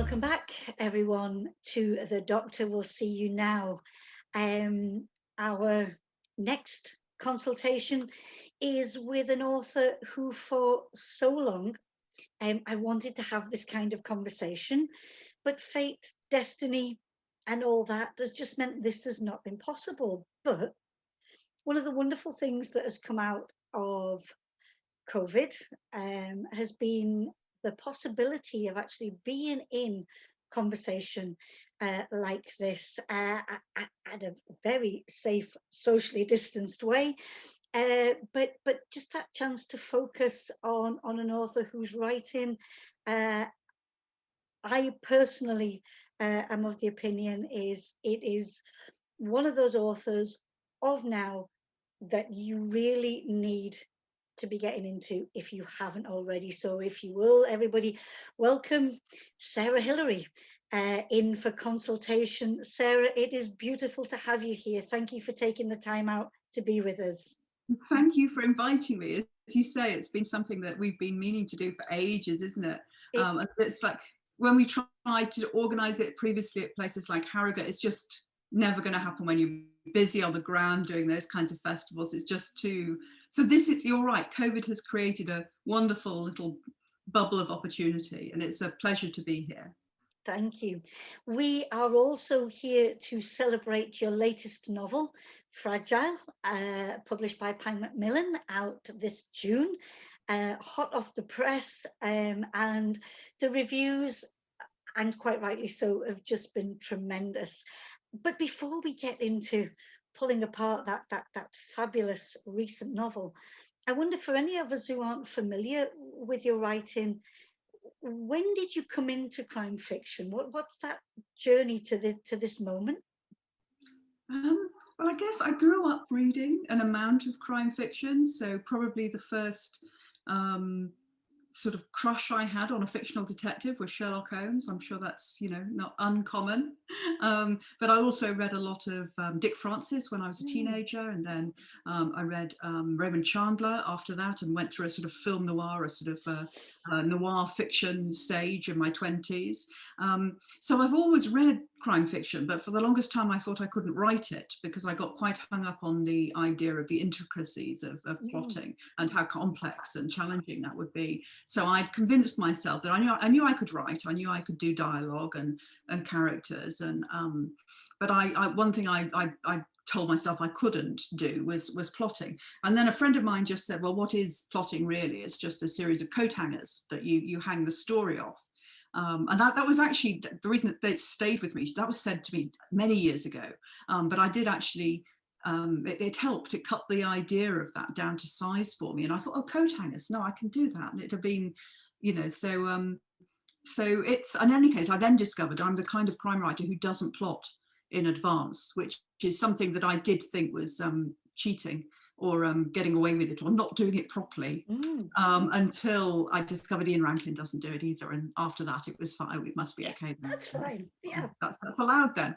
Welcome back, everyone, to The Doctor Will See You Now. Our next consultation is with an author who, for so long, I wanted to have this kind of conversation, but fate, destiny, and all that has just meant this has not been possible. But one of the wonderful things that has come out of COVID has been the possibility of actually being in conversation like this at a very safe, socially distanced way. But just that chance to focus on an author who's writing. I personally am of the opinion it is one of those authors of now that you really need to be getting into if you haven't already. So if you will, everybody, welcome Sarah Hilary in for consultation. Sarah, it is beautiful to have you here. Thank you for taking the time out to be with us. Thank you for inviting me. As you say, it's been something that we've been meaning to do for ages, isn't it? It's like when we tried to organise it previously at places like Harrogate, it's just never going to happen when you're busy on the ground doing those kinds of festivals. It's just too. So this is, you're right, COVID has created a wonderful little bubble of opportunity, and it's a pleasure to be here. Thank you. We are also here to celebrate your latest novel, Fragile, published by Pine Macmillan, out this June, hot off the press, and the reviews, and quite rightly so, have just been tremendous. But before we get into pulling apart that fabulous recent novel, I wonder, for any of us who aren't familiar with your writing, when did you come into crime fiction? What's that journey to this moment? Well, I guess I grew up reading an amount of crime fiction, so probably the first sort of crush I had on a fictional detective was Sherlock Holmes. I'm sure that's, not uncommon. But I also read a lot of Dick Francis when I was a teenager, and then I read Raymond Chandler after that, and went through a sort of film noir, a sort of noir fiction stage in my 20s. So I've always read crime fiction, but for the longest time I thought I couldn't write it because I got quite hung up on the idea of the intricacies of plotting and how complex and challenging that would be. So I'd convinced myself that I knew I could write, I knew I could do dialogue and characters, and but one thing I told myself I couldn't do was plotting. And then a friend of mine just said, well, what is plotting really? It's just a series of coat hangers that you hang the story off. And that was actually the reason that it stayed with me. That was said to me many years ago, but I did actually, it helped. It cut the idea of that down to size for me. And I thought, oh, coat hangers, no, I can do that. And it had been, so it's, in any case, I then discovered I'm the kind of crime writer who doesn't plot in advance, which is something that I did think was cheating, or getting away with it, or not doing it properly, until I discovered Ian Rankin doesn't do it either. And after that, it was fine. It must be okay then. That's fine. Yeah, that's allowed then.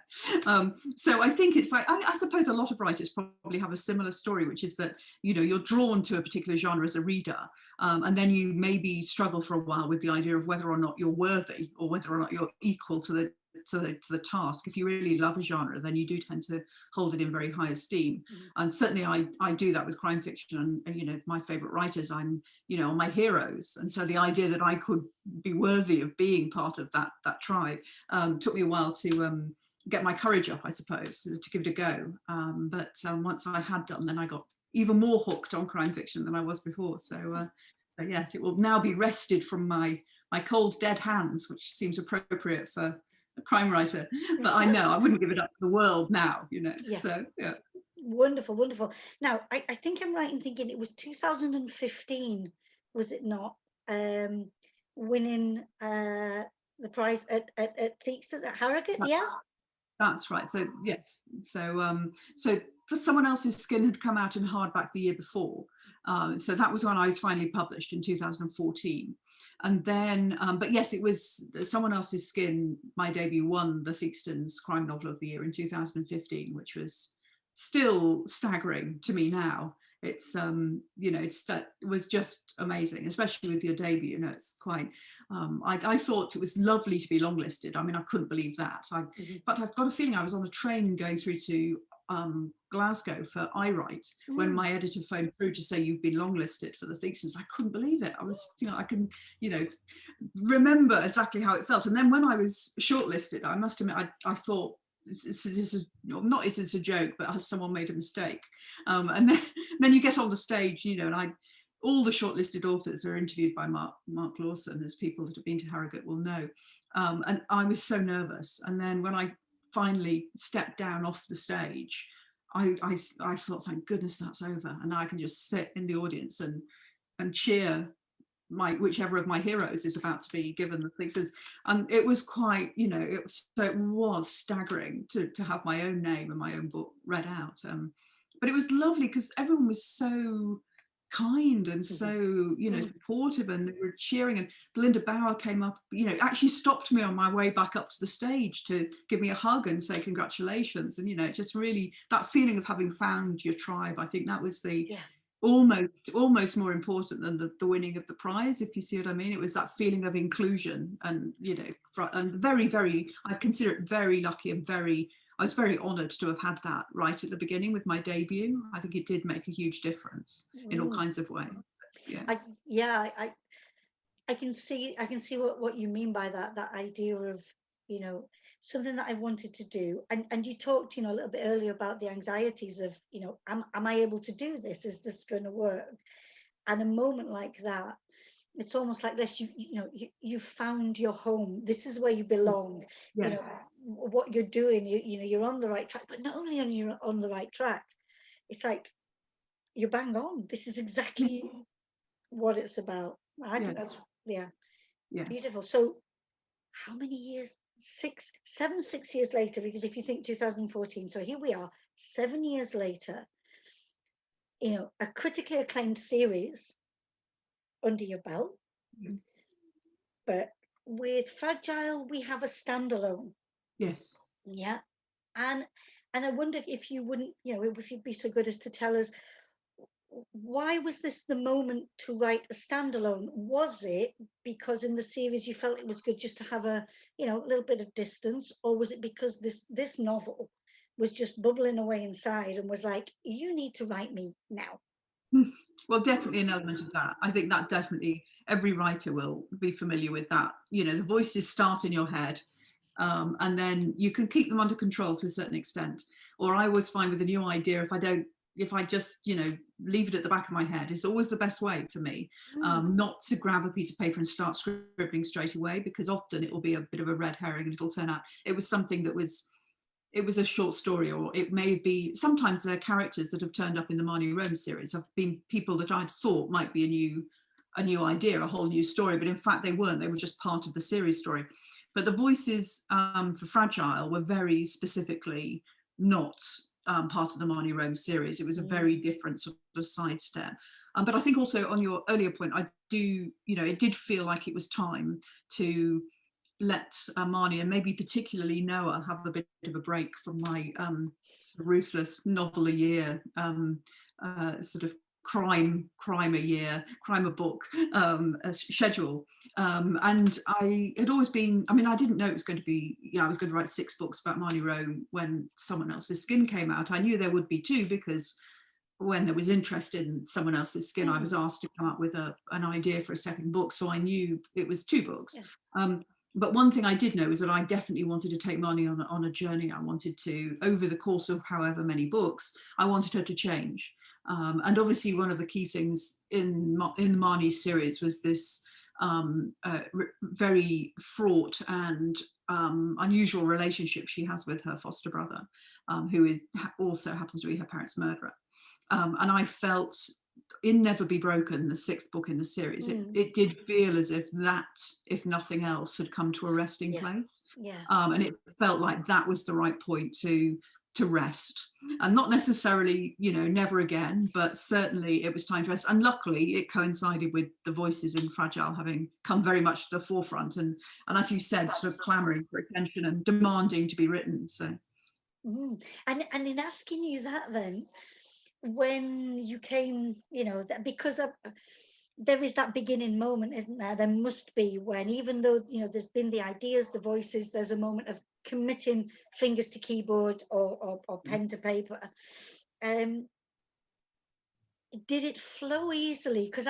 So I think it's like, I suppose a lot of writers probably have a similar story, which is that you're drawn to a particular genre as a reader, and then you maybe struggle for a while with the idea of whether or not you're worthy, or whether or not you're equal to the task. If you really love a genre, then you do tend to hold it in very high esteem. And certainly I do that with crime fiction, and my favorite writers, I'm my heroes, and so the idea that I could be worthy of being part of that tribe took me a while to get my courage up, I suppose, to give it a go. But once I had done, then I got even more hooked on crime fiction than I was before. So yes, it will now be wrested from my cold dead hands, which seems appropriate for a crime writer, but I know I wouldn't give it up to the world now, Yeah. So yeah. Wonderful. Now, I think I'm right in thinking it was 2015, was it not, winning the prize at Theakston at Harrogate? Yeah, that's right. So yes, so For Someone Else's Skin had come out in hardback the year before, so that was when I was finally published in 2014. And then, but yes, it was Someone Else's Skin, my debut, won the Theakston's Crime Novel of the Year in 2015, which was still staggering to me now. it's you know, it was just amazing, especially with your debut. You know, it's quite I thought it was lovely to be longlisted. I mean, I couldn't believe that. In fact, I've got a feeling I was on a train going through to Glasgow for iWrite when my editor phoned through to say you've been longlisted for the thesis. I couldn't believe it. I was, you know, I can, you know, remember exactly how it felt. And then when I was shortlisted, I must admit, I thought, this is not, it's a joke, but has someone made a mistake? And then you get on the stage, you know, and all the shortlisted authors are interviewed by Mark Lawson, as people that have been to Harrogate will know. And I was so nervous. And then when I finally stepped down off the stage, I thought, thank goodness that's over. And now I can just sit in the audience and cheer whichever of my heroes is about to be given the things. And it was quite, you know, it was staggering to have my own name and my own book read out. But it was lovely because everyone was so kind and so, you know, supportive, and they were cheering. And Belinda Bauer came up, you know, actually stopped me on my way back up to the stage to give me a hug and say congratulations. And, you know, just really that feeling of having found your tribe, I think that was the almost more important than the winning of the prize, if you see what I mean. It was that feeling of inclusion, and, you know, and very, I consider it very lucky, and I was very honoured to have had that right at the beginning with my debut. I think it did make a huge difference in all kinds of ways. I can see what you mean by that idea of, you know, something that I wanted to do. And you talked, you know, a little bit earlier about the anxieties of, you know, am I able to do this? Is this going to work? And a moment like that, it's almost like this, you found your home. This is where you belong. You know what you're doing, you know, you're on the right track. But not only are you on the right track, it's like you're bang on. This is exactly what it's about. I think that's it's beautiful. So how many years? 6 years later, because if you think 2014, so here we are 7 years later, you know, a critically acclaimed series under your belt. But with Fragile, we have a standalone. Yes. Yeah. And I wonder if you wouldn't, you know, if you'd be so good as to tell us, why was this the moment to write a standalone? Was it because in the series you felt it was good just to have a, you know, a little bit of distance, or was it because this novel was just bubbling away inside and was like, you need to write me now? Well, definitely an element of that. I think that definitely every writer will be familiar with that. You know, the voices start in your head, and then you can keep them under control to a certain extent. Or I always find with a new idea, if I just, you know, leave it at the back of my head, is always the best way for me. Not to grab a piece of paper and start scribbling straight away, because often it will be a bit of a red herring and it'll turn out it was something that was, it was a short story, or it may be, sometimes there are characters that have turned up in the Marnie Rome series have been people that I'd thought might be a new idea, a whole new story, but in fact they weren't. They were just part of the series story. But the voices for Fragile were very specifically not part of the Marnie Rome series. It was a very different sort of sidestep. But I think also on your earlier point, I do, you know, it did feel like it was time to let Marnie, and maybe particularly Noah, have a bit of a break from my sort of ruthless novel a year, sort of crime a year, crime a book schedule. And I had always been, I mean, I didn't know it was going to be, I was going to write 6 books about Marnie Rome when Someone Else's Skin came out. I knew there would be 2, because when there was interest in Someone Else's Skin, I was asked to come up with an idea for a second book. So I knew it was 2 books. But one thing I did know is that I definitely wanted to take Marnie on a journey. I wanted to, over the course of however many books, I wanted her to change. And obviously one of the key things in the Marnie series was this very fraught and unusual relationship she has with her foster brother, who also happens to be her parents' murderer. And I felt in Never Be Broken, the 6th book in the series, it did feel as if that, if nothing else, had come to a resting place. And it felt like that was the right point to rest. And not necessarily, you know, never again, but certainly it was time to rest. And luckily it coincided with the voices in Fragile having come very much to the forefront. And as you said, sort of clamouring for attention and demanding to be written. So. And in asking you that then, when you came, you know, because there is that beginning moment, isn't there? There must be, when, even though, you know, there's been the ideas, the voices, there's a moment of committing fingers to keyboard, or pen to paper. Um, did it flow easily? Because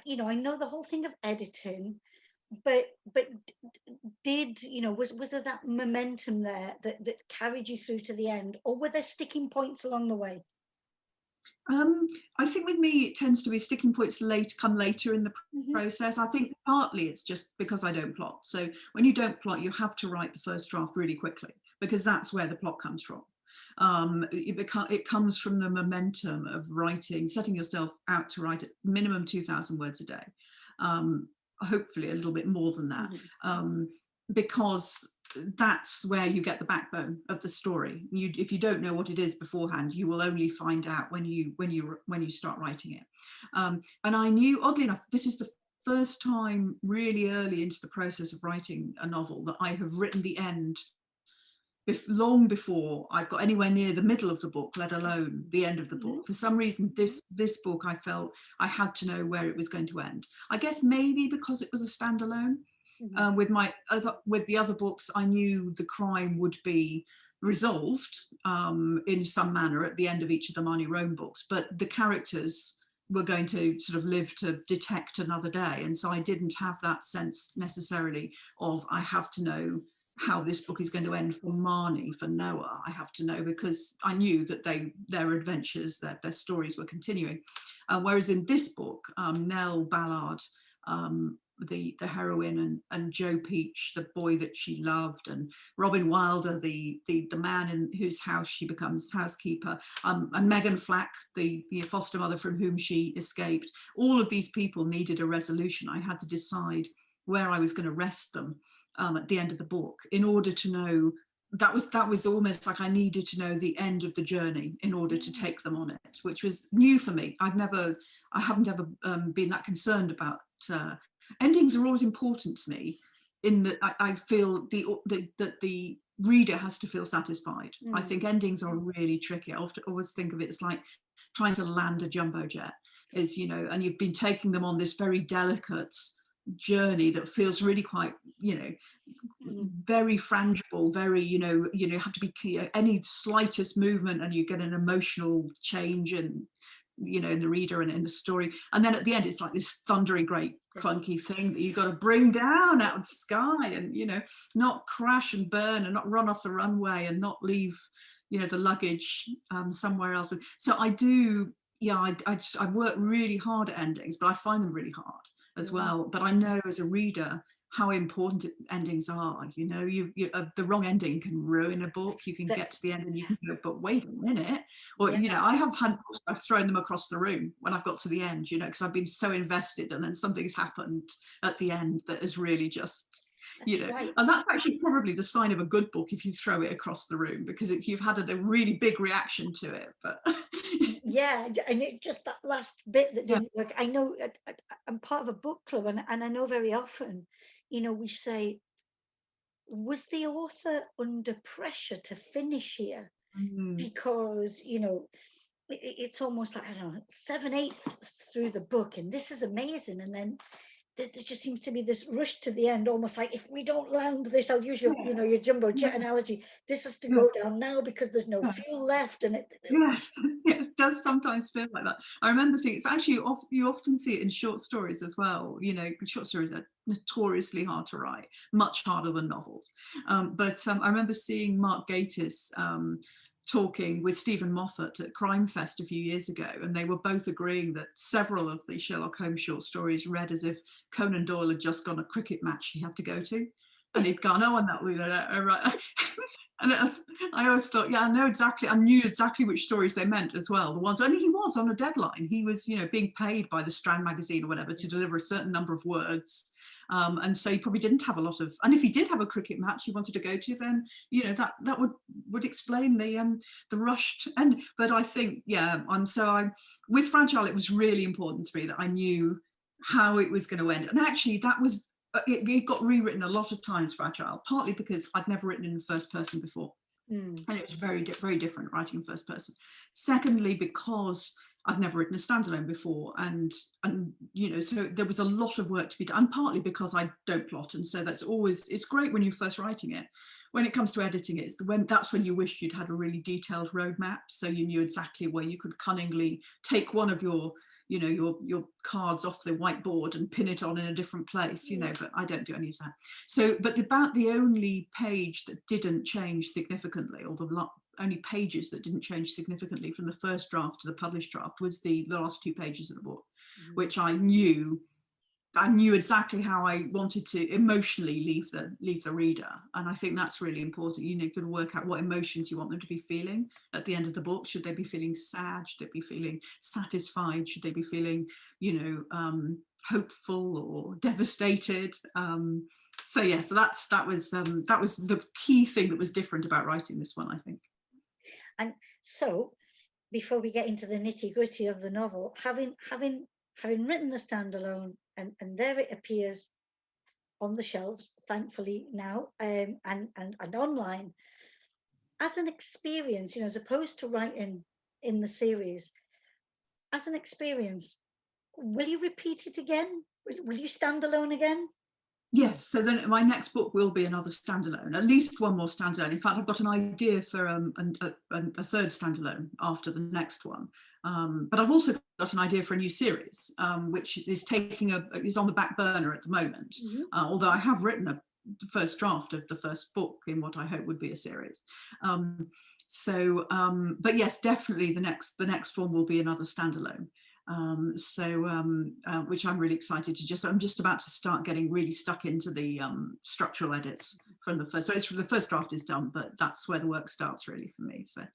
you know, I know the whole thing of editing, but did, you know, was there that momentum there that carried you through to the end, or were there sticking points along the way? I think with me, it tends to be sticking points come later in the Mm-hmm. process. I think partly it's just because I don't plot. So when you don't plot, you have to write the first draft really quickly, because that's where the plot comes from. It comes from the momentum of writing, setting yourself out to write at minimum 2,000 words a day. Hopefully a little bit more than that. Mm-hmm. Because that's where you get the backbone of the story. If you don't know what it is beforehand, you will only find out when you start writing it. And I knew, oddly enough, this is the first time really early into the process of writing a novel that I have written the end long before I've got anywhere near the middle of the book, let alone the end of the book. For some reason, this book, I felt I had to know where it was going to end. I guess maybe because it was a standalone. Mm-hmm. With the other books, I knew the crime would be resolved in some manner at the end of each of the Marnie Rome books, but the characters were going to sort of live to detect another day, and so I didn't have that sense necessarily of I have to know how this book is going to end for Marnie, for Noah. I have to know, because I knew that their adventures, their stories were continuing. Whereas in this book, Nell Ballard, the heroine, and Joe Peach, the boy that she loved, and Robin Wilder, the man in whose house she becomes housekeeper, and Megan Flack, the foster mother from whom she escaped. All of these people needed a resolution. I had to decide where I was going to rest them at the end of the book, in order to know. That was almost like I needed to know the end of the journey in order to take them on it, which was new for me. I haven't ever been that concerned about. Endings are always important to me, in that I feel that the reader has to feel satisfied. I think endings are really tricky. I always think of it as like trying to land a jumbo jet, is, you know, and you've been taking them on this very delicate journey that feels really quite, you know, very frangible, very, you know, have to be any slightest movement and you get an emotional change, and you know, in the reader and in the story, and then at the end it's like this thundering great clunky thing that you've got to bring down out of the sky, and, you know, not crash and burn, and not run off the runway, and not leave, you know, the luggage somewhere else. And so I do, yeah, I work really hard at endings, but I find them really hard as well. But I know as a reader how important endings are. You know, the wrong ending can ruin a book. You can get to the end and you can go, but wait a minute. Or, you know, I've thrown them across the room when I've got to the end, you know, because I've been so invested, and then something's happened at the end that is really just, you know, and that's actually probably the sign of a good book, if you throw it across the room, because you've had a really big reaction to it. But yeah, and it just, that last bit that didn't work. I know I'm part of a book club, and I know very often, you know, we say, was the author under pressure to finish here? Because, you know, it's almost like, I don't know, 7/8 through the book, and this is amazing, and then there just seems to be this rush to the end, almost like, if we don't land this, I'll use your, you know, your jumbo jet analogy, this has to go down now because there's no fuel left. And yes, it does sometimes feel like that. I remember seeing, it's actually, you often see it in short stories as well. You know, short stories are notoriously hard to write, much harder than novels. But I remember seeing Mark Gatiss talking with Stephen Moffat at Crime Fest a few years ago, and they were both agreeing that several of the Sherlock Holmes short stories read as if Conan Doyle had just gone a cricket match he had to go to, and he'd gone, oh, and that, you know, right. And I always thought, yeah, I knew exactly which stories they meant as well. The ones, and he was on a deadline. He was, you know, being paid by the Strand magazine or whatever to deliver a certain number of words. And so he probably didn't have a lot of, and if he did have a cricket match he wanted to go to, then, you know, that would explain the rushed end. But I think, yeah, with Fragile, it was really important to me that I knew how it was going to end. And actually that was, it got rewritten a lot of times, Fragile, partly because I'd never written in the first person before. Mm. And it was very different writing first person. Secondly, because I'd never written a standalone before, and you know, so there was a lot of work to be done, and partly because I don't plot, and so that's always, it's great when you're first writing it. When it comes to editing it, that's when you wish you'd had a really detailed roadmap, so you knew exactly where you could cunningly take one of your, you know, your cards off the whiteboard and pin it on in a different place, you know, but I don't do any of that. So, but about the only page that didn't change significantly, or the only pages that didn't change significantly from the first draft to the published draft, was the last 2 pages of the book, which I knew exactly how I wanted to emotionally leave the reader. And I think that's really important. You know, you can work out what emotions you want them to be feeling at the end of the book. Should they be feeling sad? Should they be feeling satisfied? Should they be feeling, you know, hopeful or devastated? So yeah, so that was the key thing that was different about writing this one, I think. And so, before we get into the nitty gritty of the novel, having written the standalone, and there it appears on the shelves, thankfully now, and online, as an experience, you know, as opposed to writing in the series, as an experience, will you repeat it again? Will you stand alone again? Yes, so then my next book will be another standalone, at least one more standalone. In fact, I've got an idea for a third standalone after the next one. But I've also got an idea for a new series, which is is on the back burner at the moment. Although I have written the first draft of the first book in what I hope would be a series. But yes, definitely the next one will be another standalone. Which I'm really excited to I'm just about to start getting really stuck into the structural edits from the first. So the first draft is done, but that's where the work starts really for me. So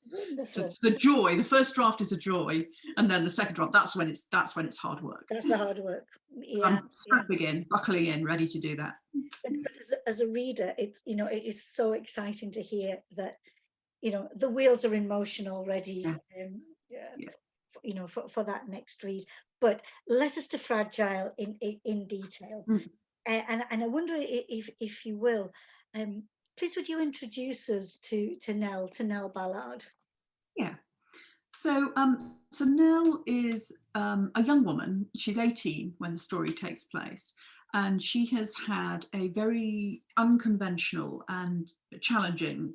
the joy, the first draft is a joy, and then the second draft, that's when it's hard work. That's the hard work. Yeah, I'm strapping in, buckling in, ready to do that. But as a reader, it's, you know, it is so exciting to hear that, you know, the wheels are in motion already. Yeah. You know, for that next read. But let us to Fragile in detail. And I wonder if you will, please would you introduce us to Nell Ballard? Yeah. So Nell is a young woman. She's 18 when the story takes place, and she has had a very unconventional and challenging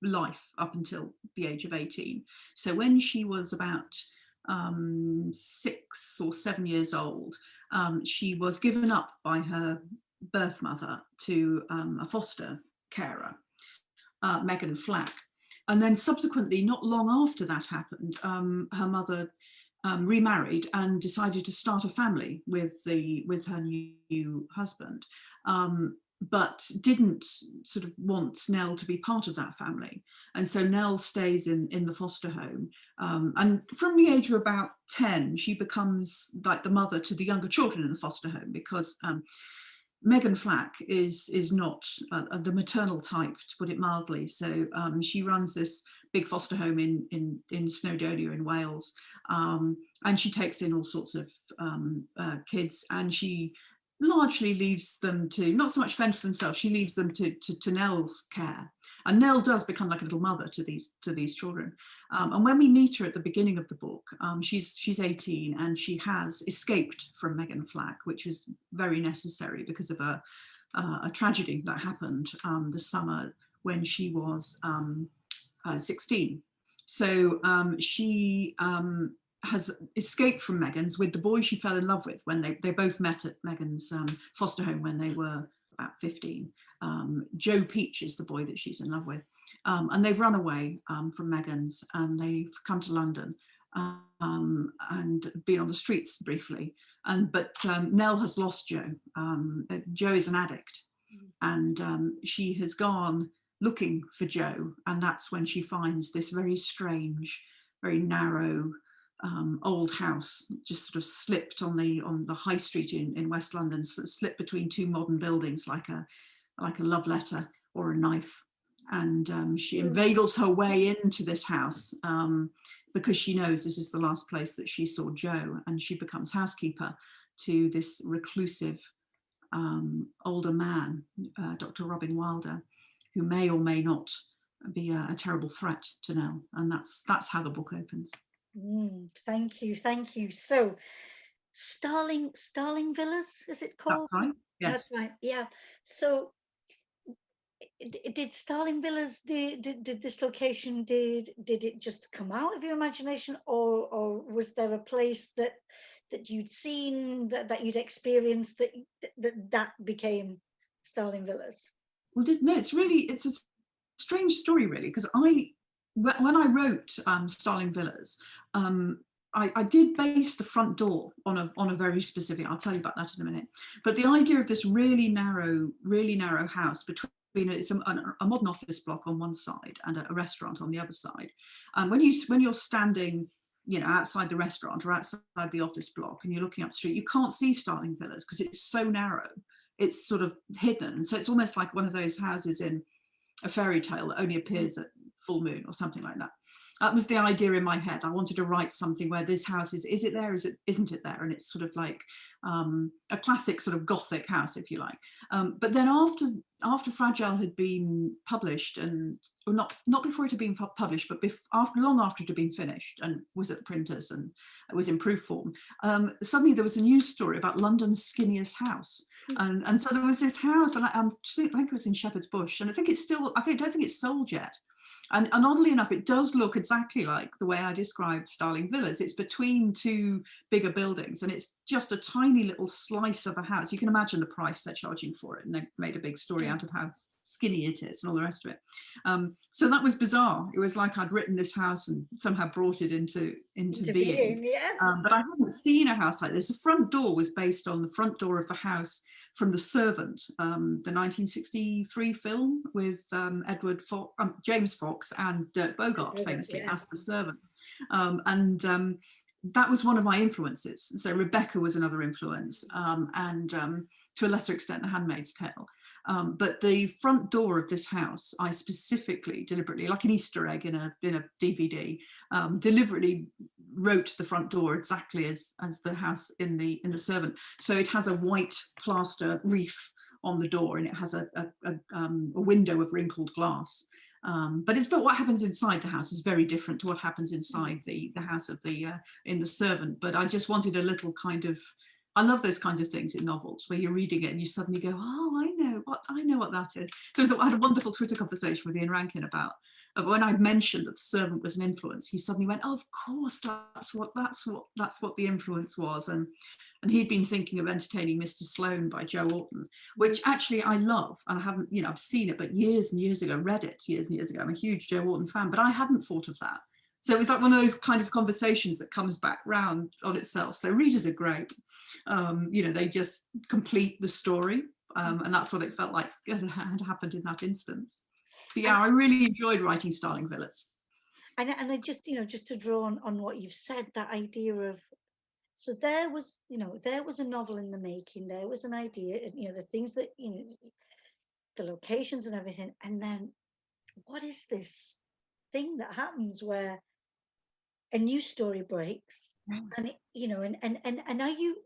life up until the age of 18. So when she was about 6 or 7 years old, she was given up by her birth mother to a foster carer, Megan Flack. And then subsequently, not long after that happened, her mother remarried and decided to start a family with her new husband, but didn't sort of want Nell to be part of that family. And so Nell stays in the foster home. And from the age of about 10, she becomes like the mother to the younger children in the foster home, because Megan Flack is not the maternal type, to put it mildly. So she runs this big foster home in Snowdonia in Wales, and she takes in all sorts of kids, and she largely leaves them to, not so much fend for themselves, she leaves them to Nell's care. And Nell does become like a little mother to these children. And when we meet her at the beginning of the book, she's 18 and she has escaped from Megan Flack, which was very necessary because of a tragedy that happened the summer when she was 16. So she has escaped from Megan's with the boy she fell in love with when they both met at Megan's foster home when they were about 15. Joe Peach is the boy that she's in love with. And they've run away from Megan's, and they've come to London and been on the streets briefly. But Nell has lost Joe. Joe is an addict, and she has gone looking for Joe, and that's when she finds this very strange, very narrow old house, just sort of slipped on the high street in West London, slipped between two modern buildings like a love letter or a knife. And she inveigles her way into this house because she knows this is the last place that she saw Joe, and she becomes housekeeper to this reclusive older man, Dr. Robin Wilder, who may or may not be a terrible threat to Nell, and that's how the book opens. Thank you, thank you. So, Starling Villas, is it That's called? right. Yes. That's right. Yeah. So, did Starling Villas, did this location, did it just come out of your imagination, or was there a place that you'd seen, that you'd experienced, that became Starling Villas? Well, no, it's a strange story, really, because when I wrote Starling Villas, I did base the front door on a very specific. I'll tell you about that in a minute. But the idea of this really narrow house between it's a modern office block on one side and a restaurant on the other side. And when you're standing, outside the restaurant or outside the office block and you're looking up the street, you can't see Starling Villas because it's so narrow. It's sort of hidden. So it's almost like one of those houses in a fairy tale that only appears at full moon or something like that. That was the idea in my head. I wanted to write something where this house is it there, isn't it there? And it's sort of like a classic sort of Gothic house, if you like. But then after Fragile had been published, and well, not before it had been published, but long after it had been finished and was at the printers and it was in proof form, suddenly there was a news story about London's skinniest house. And so there was this house, and I think it was in Shepherd's Bush, and I don't think it's sold yet. And oddly enough, it does look exactly like the way I described Starling Villas. It's between two bigger buildings, and it's just a tiny little slice of a house. You can imagine the price they're charging for it, and they made a big story out of how skinny it is and all the rest of it. So that was bizarre. It was like I'd written this house and somehow brought it into being. Yeah. But I hadn't seen a house like this. The front door was based on the front door of the house from The Servant, the 1963 film with James Fox and Dirk Bogarde famously as The Servant. That was one of my influences. So Rebecca was another influence, and to a lesser extent, The Handmaid's Tale. But the front door of this house, I specifically, deliberately, like an Easter egg in a DVD, deliberately wrote the front door exactly as the house in the Servant. So it has a white plaster reef on the door, and it has a window of wrinkled glass. But what happens inside the house is very different to what happens inside the house of in the Servant. But I just wanted a little kind of. I love those kinds of things in novels where you're reading it and you suddenly go, oh, I know what that is. So I had a wonderful Twitter conversation with Ian Rankin about when I mentioned that The Servant was an influence, he suddenly went, oh, of course, that's what the influence was. And he'd been thinking of entertaining Mr. Sloane by Joe Orton, which actually I love. And I haven't, I've seen it, but years and years ago, read it years and years ago. I'm a huge Joe Orton fan, but I hadn't thought of that. So it was like one of those kind of conversations that comes back round on itself. So readers are great. They just complete the story. And that's what it felt like had happened in that instance. But yeah, I really enjoyed writing Starling Villas. And I just, just to draw on what you've said, that idea of, so there was a novel in the making, there was an idea, and, the things that, the locations and everything. And then what is this thing that happens where a new story breaks, and and are you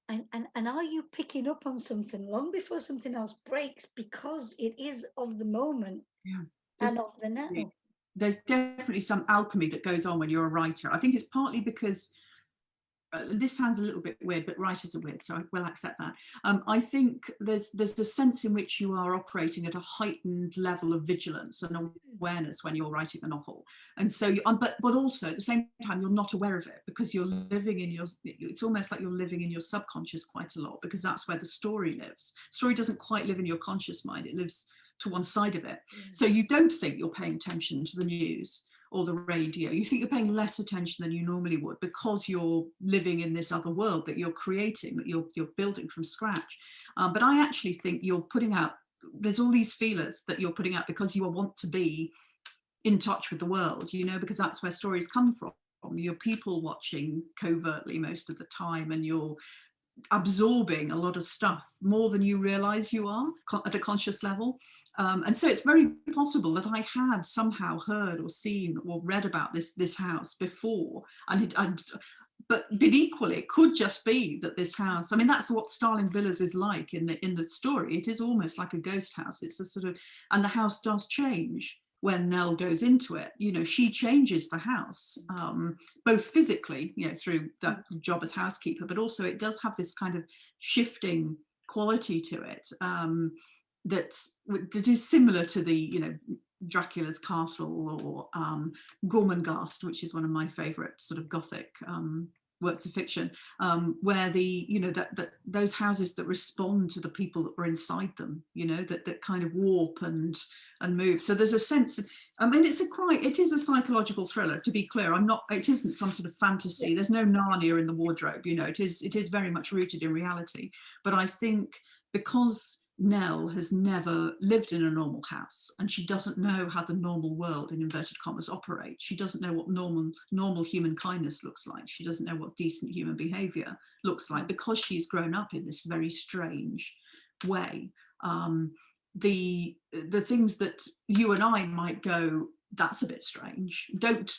and are you picking up on something long before something else breaks, because it is of the moment and of the now? There's definitely some alchemy that goes on when you're a writer. I think it's partly because this sounds a little bit weird, but writers are weird, so I will accept that. I think there's a sense in which you are operating at a heightened level of vigilance and awareness when you're writing a novel, and so but also at the same time you're not aware of it, because you're living in it's almost like you're living in your subconscious quite a lot, because that's where the story lives. Story doesn't quite live in your conscious mind, it lives to one side of it. So you don't think you're paying attention to the news or the radio. You think you're paying less attention than you normally would, because you're living in this other world that you're creating, that you're building from scratch. But I actually think you're putting out, there's all these feelers that you're putting out because you want to be in touch with the world, because that's where stories come from. You're people watching covertly most of the time, and you're absorbing a lot of stuff more than you realize you are at a conscious level. And so it's very possible that I had somehow heard or seen or read about this house before, but equally it could just be that this house, I mean, that's what Starling Villas is like in the story. It is almost like a ghost house. It's the sort of, and the house does change when Nell goes into it, you know, she changes the house, both physically, you know, through that job as housekeeper, but also it does have this kind of shifting quality to it, that is similar to the, you know, Dracula's castle, or Gormenghast, which is one of my favorite sort of Gothic works of fiction, where the, you know, that those houses that respond to the people that were inside them, you know, that kind of warp and move. So there's a sense, I mean, it is a psychological thriller, to be clear. It isn't some sort of fantasy. There's no Narnia in the wardrobe, you know. It is very much rooted in reality. But I think because Nell has never lived in a normal house, and she doesn't know how the normal world, in inverted commas, operates. She doesn't know what normal human kindness looks like. She doesn't know what decent human behavior looks like, because she's grown up in this very strange way. The things that you and I might go, that's a bit strange, don't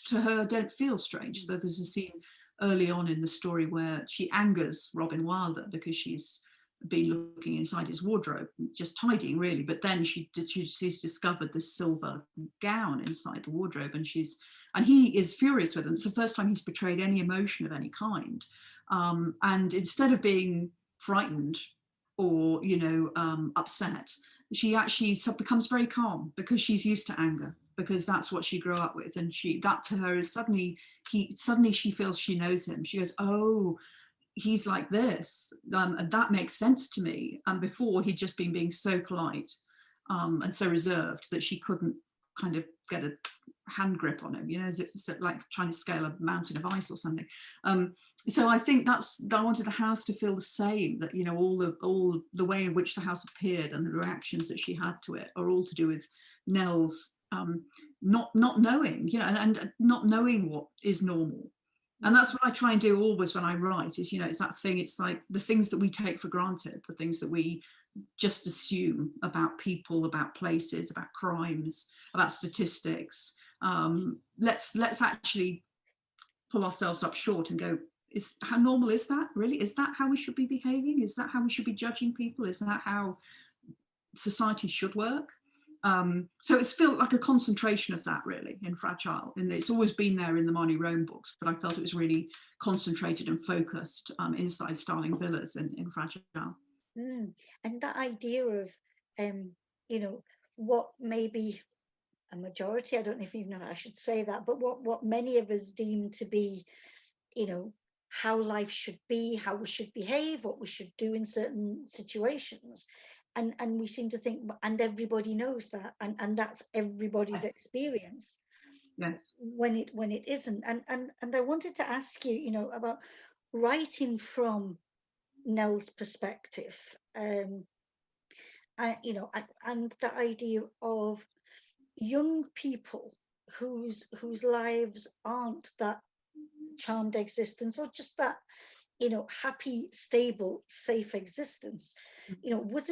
feel strange. So there's a scene early on in the story where she angers Robin Wilder because she's been looking inside his wardrobe, just tidying really, but then she's discovered this silver gown inside the wardrobe, and he is furious with her. It's the first time he's betrayed any emotion of any kind, and instead of being frightened or, you know, upset, she actually becomes very calm, because she's used to anger, because that's what she grew up with, and that to her is suddenly she feels she knows him. She goes, oh, he's like this, and that makes sense to me. And before, he'd just been being so polite and so reserved that she couldn't kind of get a hand grip on him, you know, is it like trying to scale a mountain of ice or something. So I think I wanted the house to feel the same, that, you know, all the way in which the house appeared and the reactions that she had to it are all to do with Nell's not knowing, you know, and not knowing what is normal. And that's what I try and do always when I write, is, you know, it's that thing, it's like the things that we take for granted, the things that we just assume about people, about places, about crimes, about statistics. Let's actually pull ourselves up short and go, how normal is that really? Is that how we should be behaving? Is that how we should be judging people? Is that how society should work? So it's felt like a concentration of that really in Fragile, and it's always been there in the Marnie Rome books, but I felt it was really concentrated and focused inside Starling Villas in Fragile. And that idea of, you know, what maybe a majority, I don't know if even I should say that, but what many of us deem to be, you know, how life should be, how we should behave, what we should do in certain situations. And we seem to think, and everybody knows that, and that's everybody's experience. Yes. When it isn't. And I wanted to ask you, you know, about writing from Nell's perspective, you know, and the idea of young people whose lives aren't that charmed existence, or just that, you know, happy, stable, safe existence. You know, was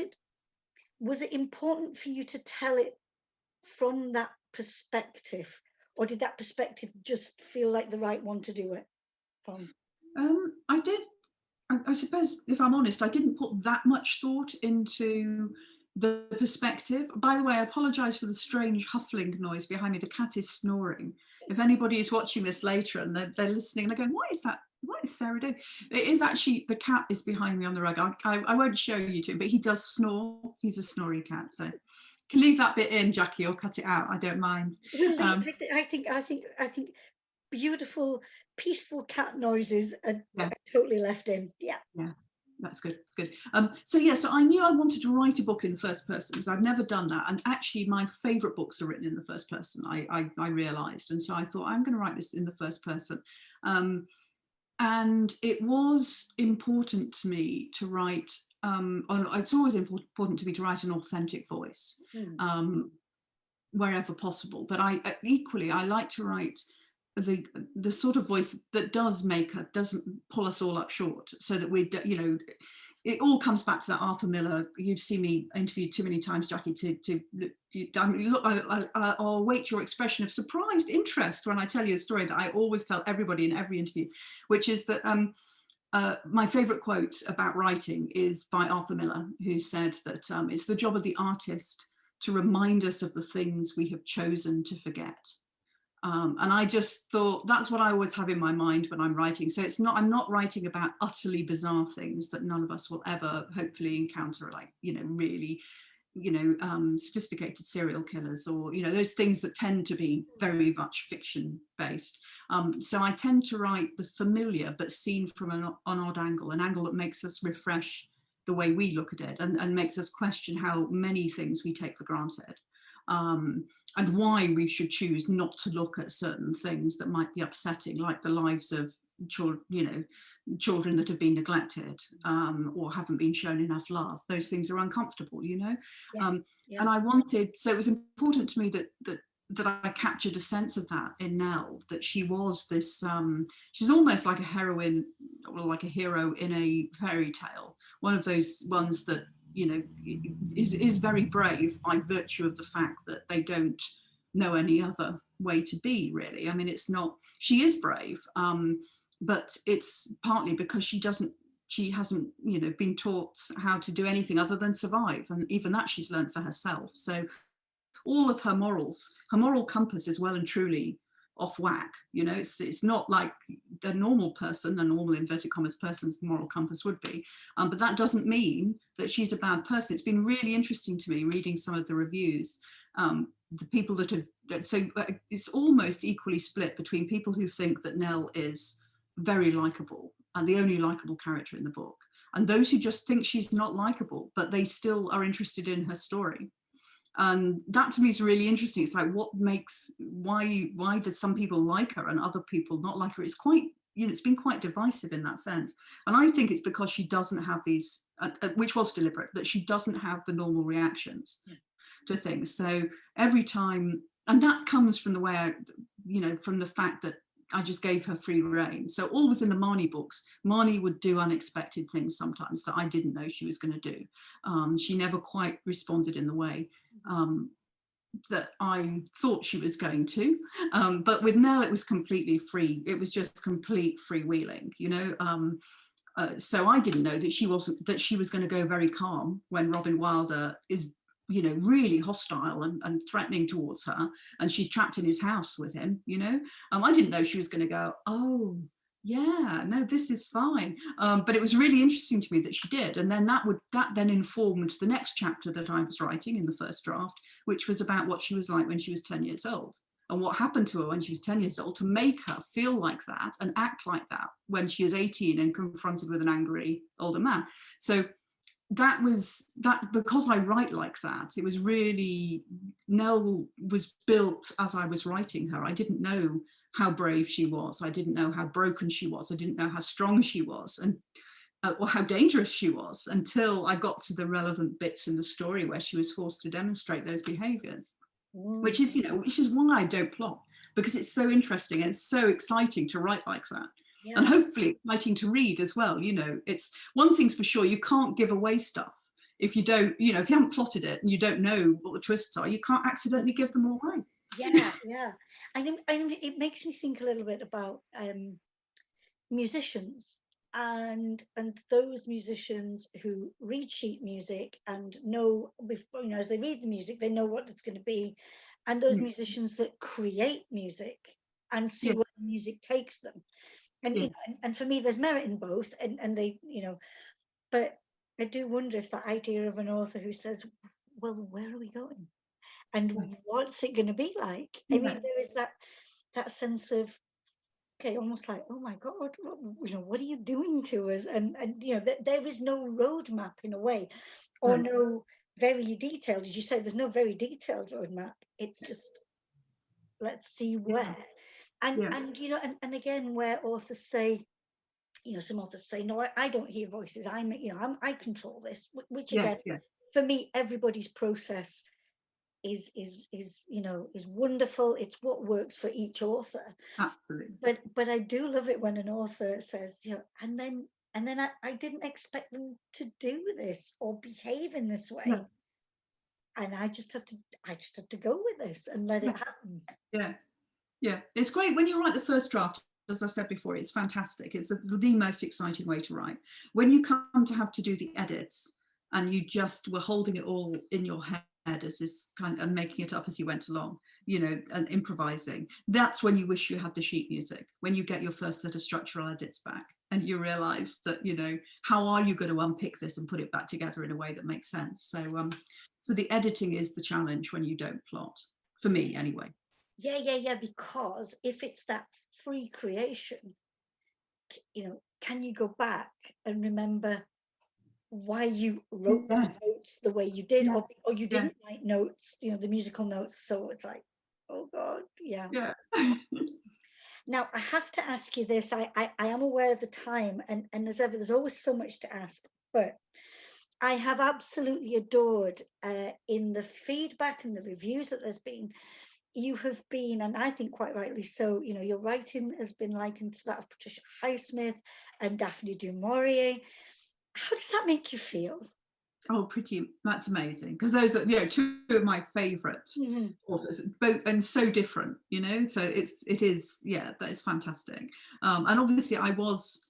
it important for you to tell it from that perspective, or did that perspective just feel like the right one to do it from? I suppose, if I'm honest, I didn't put that much thought into the perspective. By the way, I apologise for the strange huffling noise behind me. The cat is snoring. If anybody is watching this later and they're listening, they're going, what is that? What is Sarah doing? It is actually, the cat is behind me on the rug. I won't show you to him, but he does snore. He's a snoring cat, so can leave that bit in, Jackie, or cut it out. I don't mind. I think beautiful, peaceful cat noises are totally left in. Yeah. That's good. So I knew I wanted to write a book in the first person, because I've never done that, and actually my favorite books are written in the first person, I realized, and so I thought, I'm going to write this in the first person. And it was important to me to write, it's always important to me to write an authentic voice, wherever possible. But I like to write the sort of voice that doesn't pull us all up short, so that we, you know, it all comes back to that Arthur Miller. You've seen me interviewed too many times, Jackie, I'll await your expression of surprised interest when I tell you a story that I always tell everybody in every interview, which is that my favourite quote about writing is by Arthur Miller, who said that it's the job of the artist to remind us of the things we have chosen to forget. And I just thought that's what I always have in my mind when I'm writing. So I'm not writing about utterly bizarre things that none of us will ever hopefully encounter, like, really, sophisticated serial killers, or, those things that tend to be very much fiction based. So I tend to write the familiar, but seen from an odd angle, an angle that makes us refresh the way we look at it, and makes us question how many things we take for granted. And why we should choose not to look at certain things that might be upsetting, like the lives of children that have been neglected, or haven't been shown enough love. Those things are uncomfortable, Yes, yeah. And I wanted, so it was important to me that I captured a sense of that in Nell, that she was this, she's almost like a heroine, or like a hero in a fairy tale, one of those ones that is very brave by virtue of the fact that they don't know any other way to be, really. I mean, she is brave, but it's partly because she hasn't been taught how to do anything other than survive, and even that she's learned for herself. So all of her moral compass is well and truly off whack. It's not like a normal person, a normal inverted commas person's moral compass would be, but that doesn't mean that she's a bad person. It's been really interesting to me reading some of the reviews, the people that have, so it's almost equally split between people who think that Nell is very likable and the only likable character in the book, and those who just think she's not likable, but they still are interested in her story. And that to me is really interesting. It's like, why does some people like her and other people not like her? It's quite, it's been quite divisive in that sense. And I think it's because she doesn't have these, which was deliberate, that she doesn't have the normal reactions to things. So every time, and that comes from the way, from the fact that I just gave her free rein. So always in the Marnie books, Marnie would do unexpected things sometimes that I didn't know she was going to do. She never quite responded in the way that I thought she was going to. But with Nell, it was completely free. It was just complete freewheeling, so I didn't know that she was going to go very calm when Robin Wilder is really hostile and threatening towards her, and she's trapped in his house with him. I didn't know she was going to go, oh yeah, no, this is fine. But it was really interesting to me that she did, and then that then informed the next chapter that I was writing in the first draft, which was about what she was like when she was 10 years old, and what happened to her when she was 10 years old to make her feel like that and act like that when she is 18 and confronted with an angry older man. So that was that, because I write like that, it was really, Nell was built as I was writing her. I didn't know how brave she was. I didn't know how broken she was. I didn't know how strong she was, and or how dangerous she was, until I got to the relevant bits in the story where she was forced to demonstrate those behaviors, which is why I don't plot, because it's so interesting and it's so exciting to write like that. Yeah. And hopefully exciting to read as well. It's one thing's for sure, you can't give away stuff if you don't, if you haven't plotted it and you don't know what the twists are, you can't accidentally give them away. Yeah. I think it makes me think a little bit about musicians and those musicians who read sheet music and know, as they read the music, they know what it's going to be, and those musicians that create music and see where the music takes them. And and for me, there's merit in both, and they, but I do wonder if that idea of an author who says, well, where are we going? And what's it going to be like? I mean, there is that sense of, okay, almost like, oh my God, what are you doing to us? And there is no roadmap in a way, or no very detailed, as you say, there's no very detailed roadmap. It's just, let's see where. And again, where authors say, some authors say, no, I don't hear voices. I control this, which again, for me, everybody's process is wonderful. It's what works for each author. Absolutely. But I do love it when an author says, and then I didn't expect them to do this or behave in this way. And I just had to go with this and let it happen. Yeah, it's great when you write the first draft. As I said before, it's fantastic. It's the most exciting way to write. When you come to have to do the edits and you just were holding it all in your head as this kind of, and making it up as you went along, you know, and improvising. That's when you wish you had the sheet music, when you get your first set of structural edits back and you realize that, you know, how are you going to unpick this and put it back together in a way that makes sense? So the editing is the challenge when you don't plot, for me anyway. Yeah, because if it's that free creation, you know, can you go back and remember why you wrote those notes the way you did, or you didn't write notes, you know, the musical notes? So it's like, oh God, yeah. Now I have to ask you this. I am aware of the time, and as ever, there's always so much to ask, but I have absolutely adored in the feedback and the reviews that there's been. You have been, and I think quite rightly so, you know, your writing has been likened to that of Patricia Highsmith and Daphne du Maurier. How does that make you feel? Oh, that's amazing, because those are, you know, two of my favorite authors, both, and so different, you know, so it is, yeah, that is fantastic. And obviously I was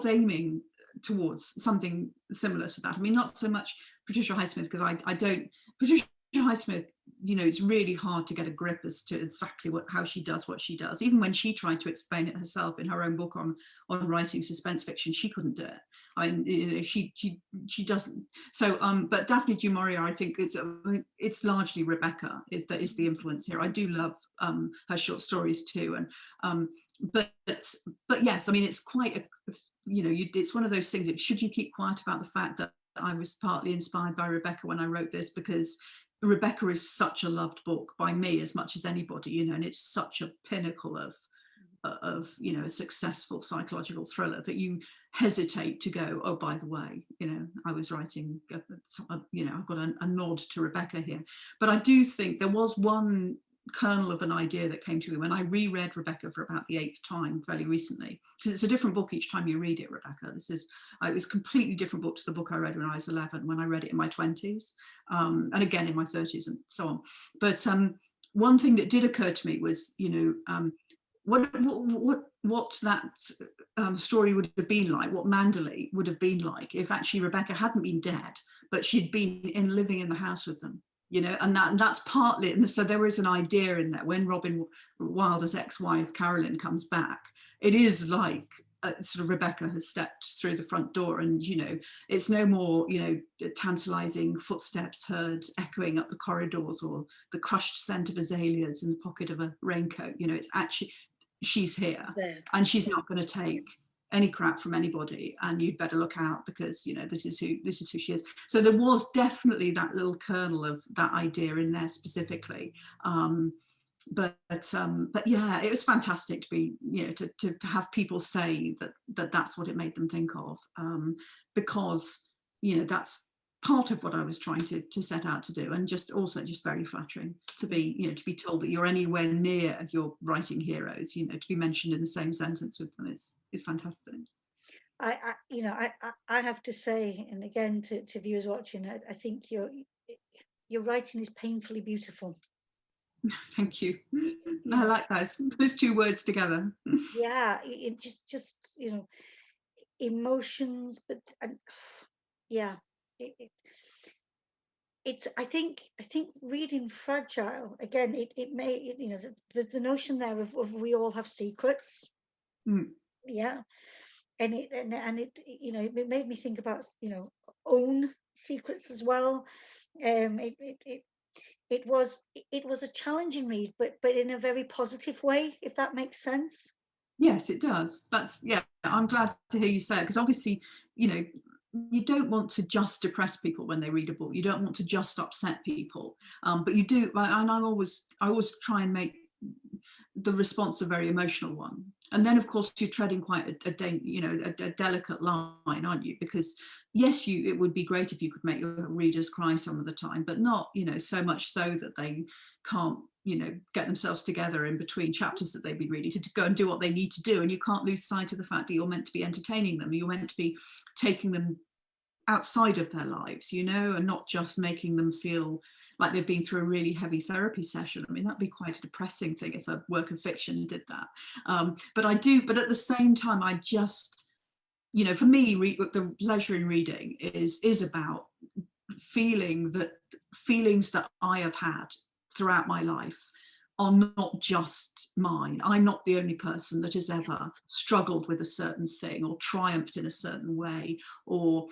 aiming towards something similar to that. I mean, not so much Patricia Highsmith, because I don't, Patricia Highsmith, you know, it's really hard to get a grip as to exactly how she does what she does. Even when she tried to explain it herself in her own book on writing suspense fiction, she couldn't do it. I mean, you know, she doesn't. So, but Daphne du Maurier, I think it's largely Rebecca that is the influence here. I do love her short stories too, and but yes, I mean, it's quite a, you know, it's one of those things that should you keep quiet about the fact that I was partly inspired by Rebecca when I wrote this, because Rebecca is such a loved book by me as much as anybody, you know, and it's such a pinnacle of you know, a successful psychological thriller that you hesitate to go, oh, by the way, you know, I was writing you know, I've got a nod to Rebecca here. But I do think there was one kernel of an idea that came to me when I reread Rebecca for about the 8th time fairly recently, because it's a different book each time you read it, Rebecca. This is it was a completely different book to the book I read when I was 11, when I read it in my 20s, and again in my 30s and so on. But one thing that did occur to me was, you know, what that story would have been like, what Manderley would have been like if actually Rebecca hadn't been dead, but she'd been living in the house with them, you know, and that's partly, and so there is an idea in there when Robin Wilder's ex-wife Carolyn comes back, it is like sort of Rebecca has stepped through the front door, and, you know, it's no more, you know, tantalizing footsteps heard echoing up the corridors, or the crushed scent of azaleas in the pocket of a raincoat. You know, it's actually, she's here and she's not going to take any crap from anybody, and you'd better look out, because, you know, this is who she is. So there was definitely that little kernel of that idea in there specifically. But yeah, it was fantastic to be, you know, to have people say that's what it made them think of, because, you know, that's part of what I was trying to set out to do, and just very flattering to be, you know, to be told that you're anywhere near your writing heroes, you know, to be mentioned in the same sentence with them is fantastic. You know, I have to say, and again to viewers watching, I think your writing is painfully beautiful. Thank you. I like those two words together. Yeah, it just, you know, emotions, but yeah, it's I think reading Fragile again, it may, you know, the notion there of we all have secrets. Yeah, and it you know, it made me think about, you know, own secrets as well. It was a challenging read, but in a very positive way, if that makes sense. Yes, it does. Yeah, I'm glad to hear you say it, because obviously, you know, you don't want to just depress people when they read a book. You don't want to just upset people, but you do. And I always try and make the response a very emotional one. And then, of course, you're treading quite a delicate line, aren't you? Because yes, it would be great if you could make your readers cry some of the time, but not, you know, so much so that they can't, you know, get themselves together in between chapters that they've been reading to go and do what they need to do. And you can't lose sight of the fact that you're meant to be entertaining them. You're meant to be taking them outside of their lives, you know, and not just making them feel like they've been through a really heavy therapy session. I mean, that'd be quite a depressing thing if a work of fiction did that. But at the same time, I just, you know, for me, the pleasure in reading is about feeling that feelings that I have had throughout my life are not just mine. I'm not the only person that has ever struggled with a certain thing or triumphed in a certain way or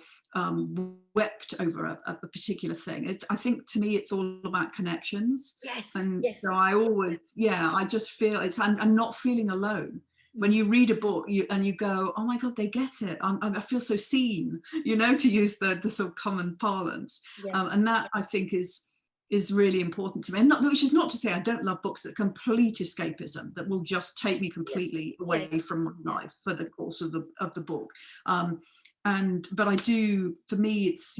wept over a particular thing. I think to me it's all about connections. Yes, And yes. so I always, I just feel I'm not feeling alone. When you read a book and you go, oh my God, they get it. I feel so seen, to use the sort of common parlance. Yeah. And that I think is really important to me. And which is not to say I don't love books that complete escapism, that will just take me completely away from my life for the course of the book. But I do, for me, it's,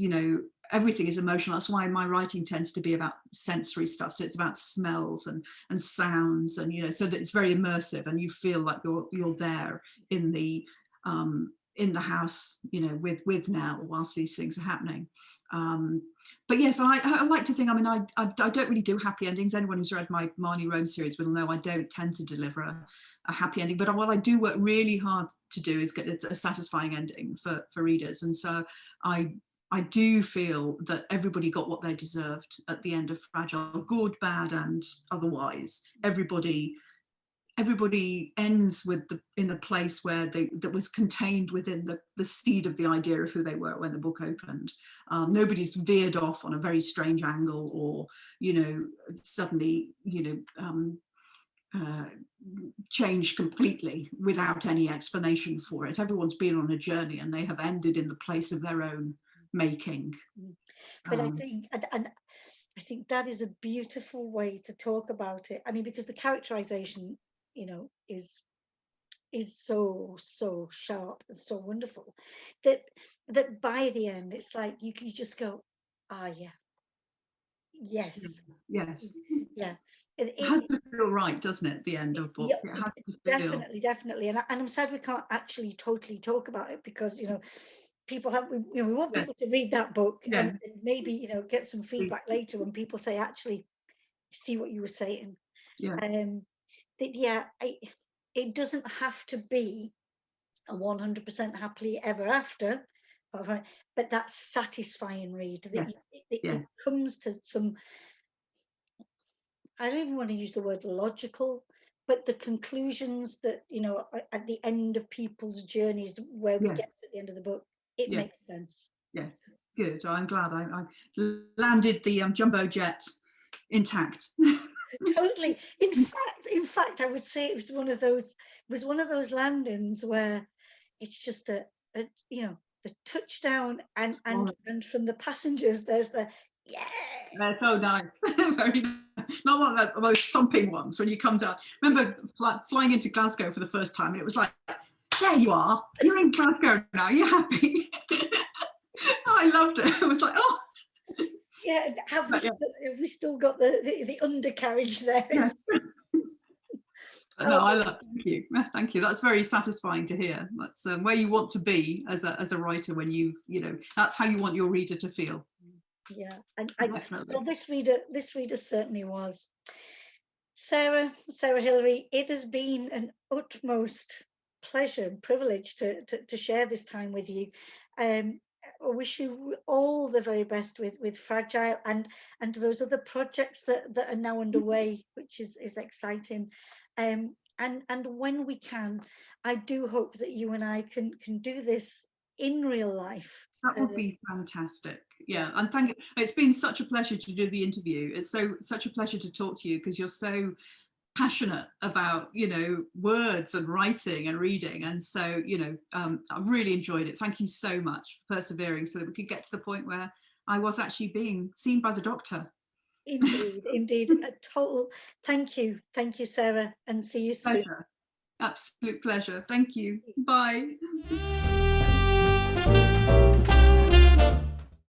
everything is emotional. That's why my writing tends to be about sensory stuff. So it's about smells and sounds, and so that it's very immersive, and you feel like you're there in the house, with Nell whilst these things are happening. But yes, I like to think, I don't really do happy endings. Anyone who's read my Marnie Rome series will know I don't tend to deliver a happy ending, but what I do work really hard to do is get a satisfying ending for readers. And so I do feel that everybody got what they deserved at the end of Fragile, good, bad, and otherwise. Everybody ends in a place where that was contained within the seed of the idea of who they were when the book opened. Nobody's veered off on a very strange angle, or suddenly changed completely without any explanation for it. Everyone's been on a journey, and they have ended in the place of their own making. But I think, and I think that is a beautiful way to talk about it. Because the characterization, is so sharp and so wonderful that by the end it's like you just go, yeah, yes, yes, yeah. It has to feel right, doesn't it? The end of a book, Yeah, it has to feel definitely, and I'm sad we can't actually totally talk about it, because people have, we want people to read that book, and maybe get some feedback later when people say, actually, see what you were saying. That it doesn't have to be a 100% happily ever after, but that satisfying read, that it comes to some, I don't even want to use the word logical, but the conclusions that at the end of people's journeys, where we get to the end of the book, it makes sense. Yes, good. I'm glad I landed the jumbo jet intact. Totally. In fact, I would say it was one of those landings where it's just a the touchdown, and from the passengers there's the They're so nice. Very nice. Not one of those stomping ones when you come down. Remember flying into Glasgow for the first time, and it was like, there you are, you're in Glasgow now, you're happy. I loved it. I was like, oh. Yeah, have we still got the undercarriage there? Yeah. No, I love. Thank you. That's very satisfying to hear. That's where you want to be as a writer, when that's how you want your reader to feel. Yeah, and well, this reader certainly was. Sarah Hilary, it has been an utmost pleasure and privilege to share this time with you. I wish you all the very best with Fragile and those other projects that are now underway, which is exciting. And when we can, I do hope that you and I can do this in real life. That would be fantastic. Yeah, and thank you. It's been such a pleasure to do the interview. It's such a pleasure to talk to you, because you're so passionate about words and writing and reading, and so I've really enjoyed it. Thank you so much for persevering so that we could get to the point where I was actually being seen by the doctor. Indeed, a total thank you, Sarah, and see you soon. Pleasure. Absolute pleasure. Thank you. Bye.